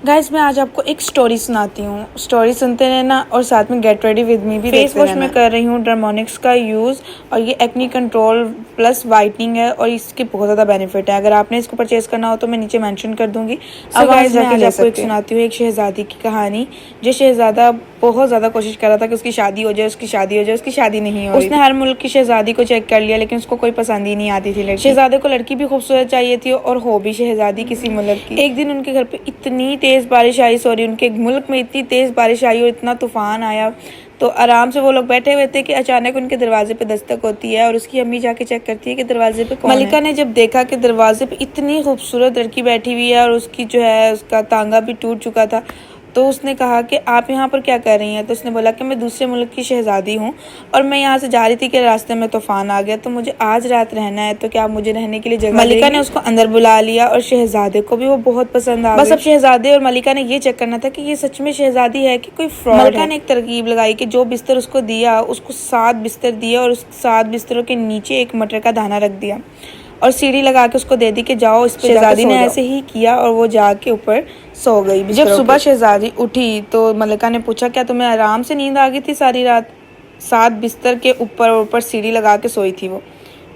Guys मैं आज आपको एक स्टोरी सुनाती हूँ। स्टोरी सुनते रहना और साथ में गेट रेडी विद मी भी फेस वॉश में कर रही हूँ ड्रामोनिक्स का यूज़ और ये एक्नी कंट्रोल प्लस वाइटनिंग है और इसके बहुत ज़्यादा बेनिफिट है। अगर आपने इसको परचेज करना हो तो मैं नीचे मेंशन कर दूंगी। अब गाइस मैं आज आपको एक सुनाती हूँ एक शहजादी की कहानी। जो शहजादा बहुत ज़्यादा कोशिश कर रहा था कि उसकी शादी हो जाए, उसकी शादी हो जाए, उसकी शादी नहीं हो। उसने हर मुल्क की शहजादी को चेक कर लिया लेकिन उसको कोई पसंद ही नहीं आती थी लड़की। शहजादे को लड़की भी खूबसूरत चाहिए थी और हो भी शहजादी किसी मुल्क की। एक दिन उनके घर पे इतनी तेज बारिश आई, उनके मुल्क में इतनी तेज बारिश आई और इतना तूफान आया तो आराम से वो लोग बैठे हुए थे कि अचानक उनके दरवाजे पे दस्तक होती है और उसकी अम्मी जाके चेक करती है कि दरवाजे पे कौन है। मलिका ने जब देखा कि दरवाजे पे इतनी खूबसूरत लड़की बैठी हुई है और उसकी जो है उसका तांगा भी टूट चुका था, तो उसने कहा कि आप यहाँ पर क्या कर रही हैं। तो उसने बोला कि मैं दूसरे मुल्क की शहजादी हूँ और मैं यहाँ से जा रही थी कि रास्ते में तूफान आ गया तो मुझे आज रात रहना है, तो क्या आप मुझे रहने के लिए जगह। मलिका ने उसको अंदर बुला लिया और शहजादे को भी वो बहुत पसंद आ गई। बस अब शहजादे और मलिका ने ये चेक करना था कि ये सच में शहजादी है कि कोई फ्रॉड है। मलिका ने एक तरकीब लगाई कि जो बिस्तर उसको दिया उसको 7 बिस्तर दिए और उस 7 बिस्तरों के नीचे एक मटर का दाना रख दिया और सीढ़ी लगा के उसको दे दी कि जाओ इस पे। शहजादी ने ऐसे ही किया और वो जाके ऊपर सो गई। जब सुबह शहजादी उठी तो मलिका ने पूछा क्या तुम्हें आराम से नींद आ गई थी सारी रात? 7 बिस्तर के ऊपर सीढ़ी लगा के सोई थी वो।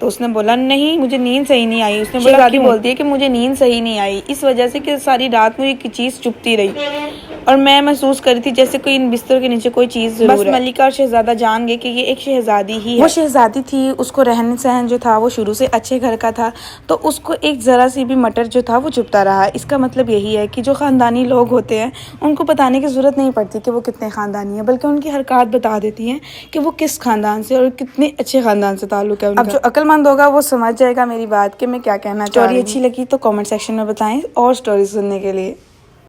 तो उसने बोला नहीं मुझे नींद सही नहीं आई। उसने बोला शहजादी बोलती है कि मुझे नींद सही नहीं आई इस वजह से कि सारी रात मुझे एक चीज़ चुभती रही और मैं महसूस कर रही थी जैसे कोई इन बिस्तरों के नीचे कोई चीज़ जरूर है। बस मलिका और शहजादा जान गए कि ये एक शहजादी ही है। वो शहजादी थी, उसको रहन सहन जो था वो शुरू से अच्छे घर का था तो उसको एक ज़रा सी भी मटर जो था वो चुभता रहा। इसका मतलब यही है कि जो ख़ानदानी लोग होते हैं उनको बताने की ज़रूरत नहीं पड़ती कि वो कितने ख़ानदानी है, बल्कि उनकी हरकत बता देती हैं कि वो किस ख़ानदान से और कितने अच्छे ख़ानदान से ताल्लुक़ है उनका। अब जो अक्लमंद होगा वो समझ जाएगा मेरी बात कि मैं क्या कहना चाह रही हूँ। स्टोरी अच्छी लगी तो कमेंट सेक्शन में बताएं और स्टोरी सुनने के लिए।